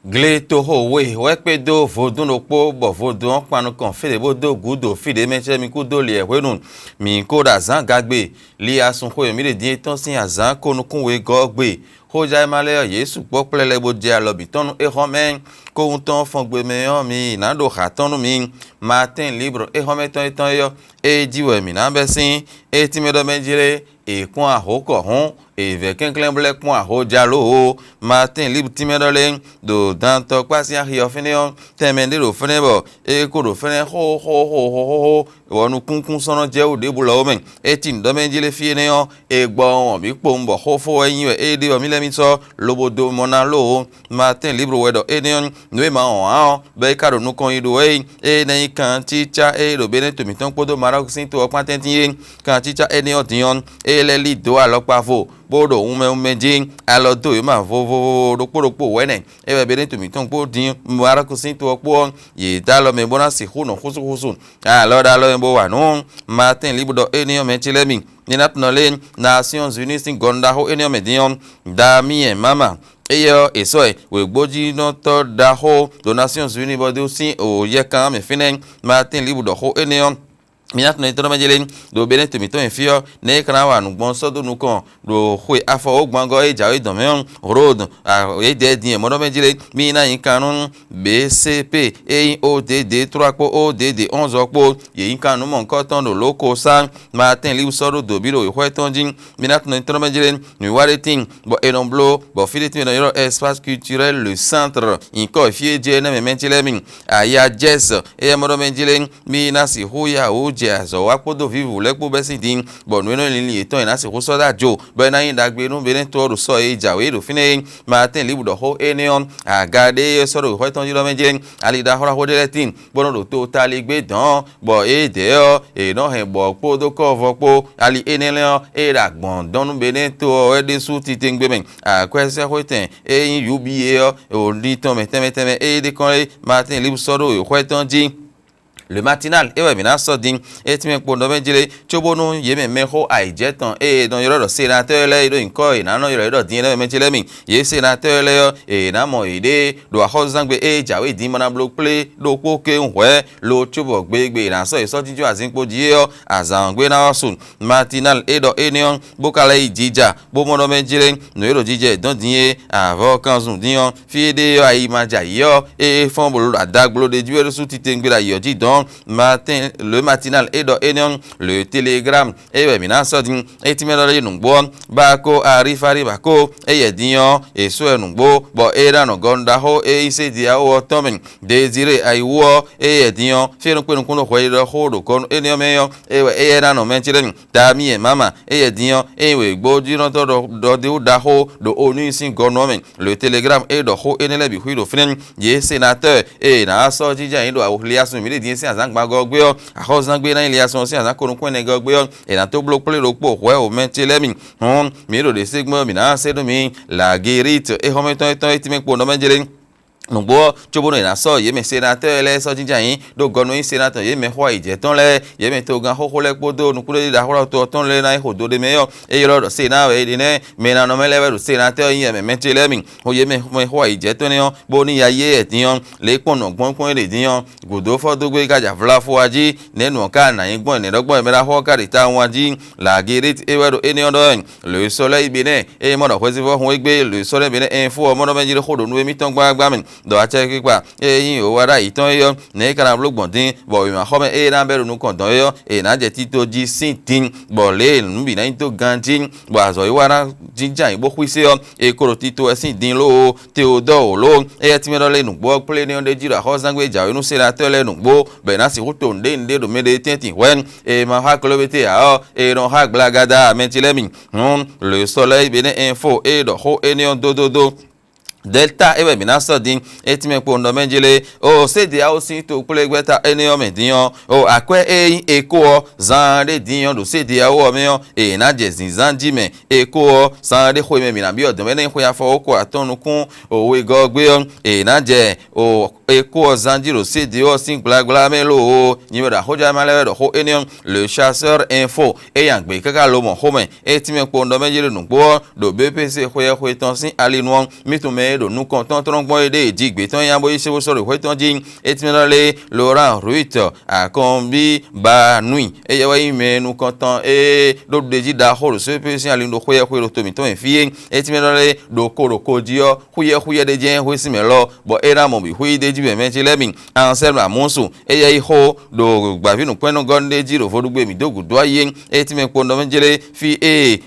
Glé toho we wepedo vodun okpo bo vodun panu kan fede bodo gudo fide meche mi kudo le ehwenun mi koda zan gagbe li asun ko mi le din tan sin azan konukun we gogbe hoja male Yesu pople le bo je alobi tonu ehomen ko un ton fongbe me mi nando khatonu mi matin libre ehomen ton etan yo e diwe mi na besin e timedo menjire e kun ahoko hun e veken klen black point hoja lo matin libre timedo le do danto kwasi ahio finion temende ro finebo e ko ro fin ho wonu kunkun sono je ode bulo men e tin do menjile fi ne o e gbo won bi po nbo ho fo eyin e de o mi le mi so lobodo mona lo matin libre wedo e ne no ma on be karo nu kon ido e na kan chicha e ro bene to mi ton podo mara sin to patentin kan chicha e ne o dion e le li do alopa fo bodo umeji alodo yo ma vo ropo wene e be bene to mi ton po din mara sin to po ye da lo me bona si huno husu lo da lo bo wa no matin libre do e ne o me chilemi ni natnole Nations Unies sin gonda ho e ne o me dion da mi e mama eyo eso we gboji no to da ho do Nations Unies body sin o ye kan me finen matin libre do ho e ne o minat no to majele do bene to mi to enfio ne kana wa nu gbon so do nu kan do hwe afo ogbango e jawe do me road e de din mo do majele mi na yin kanun BCP e ODD 3 po ODD 11 po ye yin kanu mo nkan ton do loko san matin li so do biro hwe ton jin minat no to majele ni ware tin bo enon blo bo filiti no yoro espace culturel le centre in ko fie je na me mentele min aya jess e mo do majele mi na si huya o azo wa podo vivu lepo besidin bonu eno lili eton ina se ko so da jo be na yin dagbe nu be ne to ro so e jawe ro fine matin libudo ho enion agade so ro ho ton jilo meje ali da hora ho de tin bono ro to ta le gbe dan bo e de o e no he bo podo ko vopo ali enele e ra gbon donu be ne to e de su ti tin gbe men akwese ho ten e yin uba o ri ton meteme e de kon matin libu so ro ho ton ji le matinal e we mina so din e ti me po no menjile chobonu ye me meho aijetan e don yoro senateur le do nko e na no yoro din le menjile mi ye senateur le e na mo ide do ahozangbe e jawe din mana block play do po ke nwe lo chobo gbegbe na so tijo azinpo ji o azangbe na sun matinal e do enion bokale ijija bo mo no menjile no yoro jije don din avo kanzun din fi de ai maja yo e fon bolo adaglo de juero su titengbe la yo ji don matin le matinal et do enion le telegram e we mina so din e ti me lo le nugbo ba ko arifari ba ko e ye dion e so enugbo bo e ra no gonda ho e ise dia o tomen desire aiwo e ye dion fe no pe no kuno ho ro ho do kon enion meyo e we e ra no menchire ta mi e mama e ye dion e we gboji no to do de da ho do onu sin gonomen le telegram e do ho enele bi hu do finen ye sénateur e na so jija yin do awliasun mi le din azan gba gogbe o ahozan gbe na ile ason si azan korun kun ne gogbe o e na to block play ropo we o mentelemi mi ro de segmo mi na sedu mi la guérite e hometon ti me po no menjele nugbo chobono ina so ye me senateur le so jinja yin do gonu yin senateur ye me ho ije ton le ye me to gan ho le podo nukure da ho to ton le na ho do de me yo e yo do sena we de ne me na no me le we senateur yin me mentele mi o ye me ho ije ton yo bo ni ya ye etiyon le pon gbon le diyan godo fo do gbe gaja vla fo aji nenu ka na yin gbon ni dogbo me ra ho ka ta won aji la gerit e we do eni odo le soleil bene e mo do ho si fo hun egbe le soleil bene info mo do me jire ho do nu mi ton gba mi do ache kipa eyin o wara iton yo ne kana blogbon din bo mi ma home e na beru nu kon don yo e na je tito ji sintin bo le nu bi na to gantin bo azo yi wara jinja bo kwise yo e koro tito esin din lo Theodore lo e ti me do le nu gbo play ni on de jira ho sangwe jawe nu senateur le nu gbo be na si huto nde do me de tintin wen e ma ha klobete a e no ha glagada mentilemi le soleil bene info e do ho enion do delta ewe mina so din etime po ndo menjele o se dia o sin to kule gbeta eniyan mediyan o akwe eyin eko o zanre diyan do se dia o meyan e na jezin zanjime eko o zanre ho me mina bi odun me ho ya fo oko atonu kun owe gogbe o e na je o eko zanjiro se dia o sin glagla melo o nyimeda hoja malewe do ho eniyan le chasseur info e yan gbe kaka lo mo ho me etime po ndo menjele nugbo do BPC ho ye ho ton sin ali nuon mitun me do nu kon ton ton gbon ede jigbe ton yan bo ise wo soro we ton jin etimele Laurent Ruit akombi ba nui eye wa ime nu kon ton do deji da horo se pe sin ali ndo khoye khoye to mi ton fie etimele do koroko dio khoye de jen ho si me lo bo era mo bi khoye de ji be me ti lemin Anselme Amonso eye iho do gbavinu kwenu gonde ji ro fodugbe mi dogu do aye etime pondo menjele fi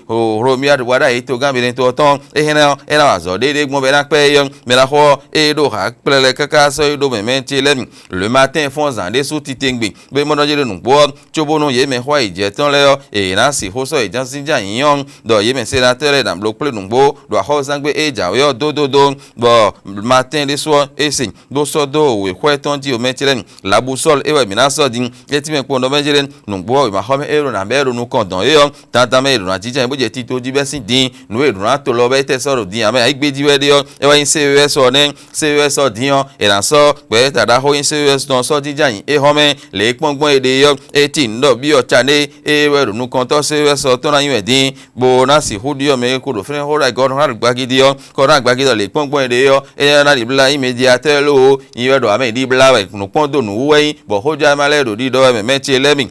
Romia wada ito gambe to ton ehena era wazo de gbon be na pe yo me la ho do ha plele kaka so do me ti lemin le matin fon zande sou titengbe be mo do jele nu bo chobono ye me ho ije ton le yo na si ho so ejan si jan yon do ye me sénateur dan bloc ple nu bo do ho zangbe eja yo do bo matin de so ese do so do we ho ton di o me ti lemin la boussole e we mi na so din etime pondo menjele nu bo ma ho me ero na be ro nu kon don yo tata me ero na jijan bo je ti to ji be sin din nu ero na to lo be te so ro din ame ai gbe ji we de yo e wa yin CES o ne CES o din yo e na so pe tada ho yin CES don so jijan yin e ho me le pongbon ede yo e ti ndo bi o chane e we ro nu kon to CES o to na yin din bo na si hu di yo me ko do fren ho ra god ha gbagidi yo ko ra gbagidi le pongbon ede yo e na di bla immediate lo yin we do ame di bla we nu pondo nu we bo ho ja ma le do di do me ti lemi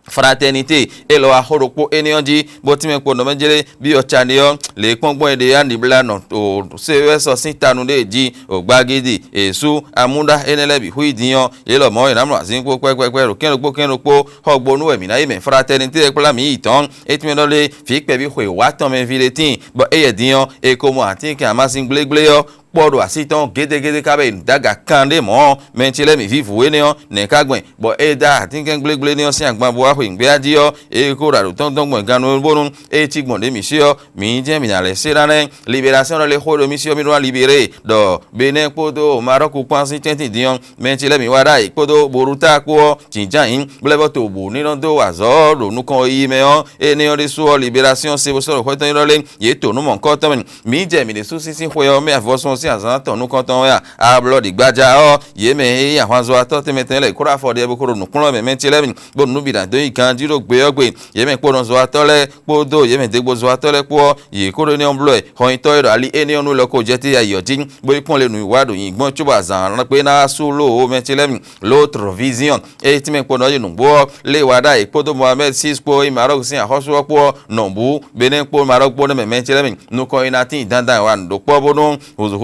fraternité elo ahoropo enionji botime pondo menjele bi ochanio le pongbon ede ya ni bla no to CES sintanu de ji ogbagidi esu amunda enelebi huidiyan elo mo ina mo asin po pepepe ro kenro ogbonu emi na ime fraternité e pla mi itan etime no le fi pe bi hwe wa ton me viletin bo eyediyan e komo atin ke amasin glegle yo podo asitan gede kabe daga kande mo mentile mi vivu eniyan ne kagben bo eda atinken glegle ni o sin agban bo ahwe ngbe adio e ko ra ton gbon ganu bonun e ti gbon de mi se o mi je mi na le se rane libération le ho do mi se o mi do libéré do Benin podo Maroc pansi tenti dion mentile mi wada e podo boruta ko jinjan yin blebo to bo ni no do azo do nu kon yi me o e ni o de so libération se bo so ko ton le ye to nu mon ko to mi je mi de so sin ho yo me avoson si azanto nu konton ya a blood igbaja o ye me ya hwanzo ato te meten le kura for de bokoro nu kunlo me mentile mi bo nu bi dan do ikan jiro gbe ogbe ye me poron zo atole podo ye me degbo zo atole po ye koro ni on blo e ho ito ero ali eni onu lo ko je ti ayojin bo ipon le nu iwado yin gbon chuba azan pe na sulo o mentile mi l'autre vision e ti me pono ye nu bo le wada e podo Mohamed Sispo Maroc sin ahoso po nombu Benin po Maroc po me mentile mi nu ko inatin dandan wa ndo po bono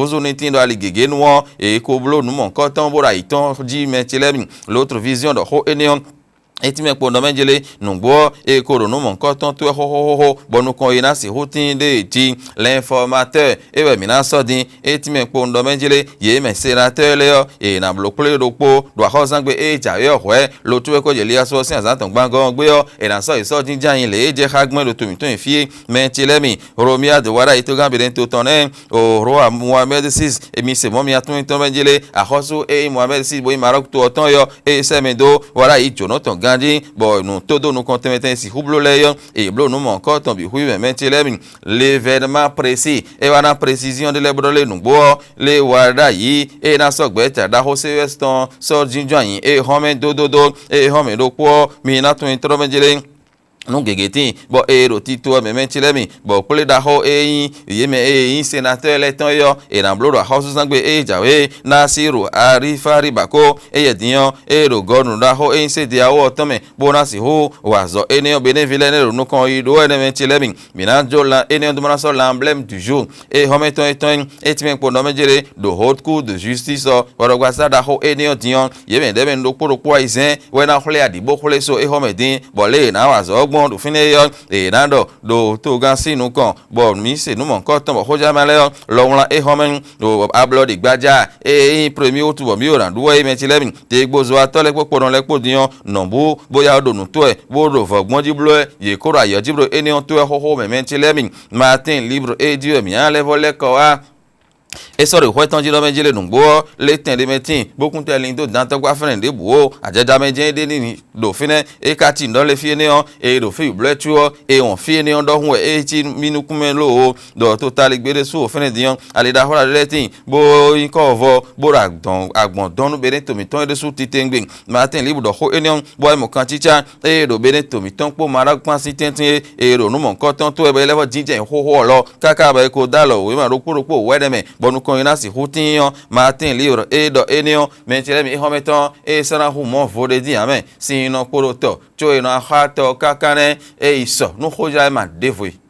ozo ni tindo ali gege nuo e ko blo nu mon ko ton bora iton ji mentile mi l'autre vision de ho enion etime pondo menjele nugbo e koro no mon koton to ho bonu kon ina si hutin de ti l'informateur e we mina so din etime pondo menjele ye me sénateur le yo e na bloc ple do po do ho sangbe e ja yo hwe lo tuwe ko je li aso sin azan ton gbangan gbe yo e na so iso din jan yin le je khagmen lo to mi ton fie mentile mi Romia de wara ito gambe den to ton o ro Mohamed Sis e mi se mo mi atun ton menjele a hoso e Mohamed Sis bo Maroc to ton yo e semendo wara i Jonathan Gandhi bo no todo no contemeten si hublo leyon et blo no mon ko ton bi hu mentile mi l'événement précis e wana précision de lebrole no bo le wada yi e na so gbe ta da ho CES ton so jinjan yin e home do e home do po mi na tun intro menjele non gegeti bo ero tito me mentile mi bo ple da ho e ye me e sénateur le ton yo e na blo do house sangbe e jawe Nasiru Arifari bako e yedian ero gonu da ho e se dia wo ton me bonasi ho wazo ene o benevilene no kon ido ene mentile mi na jola ene do mona so l'emblème du jour e hometon eton etime po no mejere do haute cour de justice woro gwasa da ho ene o dian ye me de ben do poro po aizen we na hole adibo hole so e homedin bo le na wazo do fine yo e nando do to gan sinu kan bo mi se nu mon ko ton bo hoja male yo lo won e homen do upload igbaja e premier o tubo mi o ran duwo e mentile mi te gbozo atole popo don le podiyan nombu boya do nu to e bo do fogbon jiblo e ye koro ayo jibro eni on to e ho me mentile mi Martin libre e dio mi an le vole ko wa e sori ho tan jiro menjele nugbo le ten de metin bokun te lin do dan to gba feren de buo ajaja menje de ni do fine e ka ti ndo le fi eni on e do fi ble tu o e on fi eni on do hun e ti minukume lo do total gbere so fene diyan ale da hora le tin bo in ko vo bo ra don agbon donu bere to mi ton de su ti tengbe Martin libre do ho eni on bo mo kan chicha e do bere to mi ton po mara pan si tentin e ro nu mo nkan ton to e be level jinje ho lo kaka ba ko da lo we ma ro po we de me bonu kon ina si hutinyo Martin livre e do enio menchele mi hometon e sana humo vode di amen sino poroto cho ino ahato kakane e iso no hoja ma devoi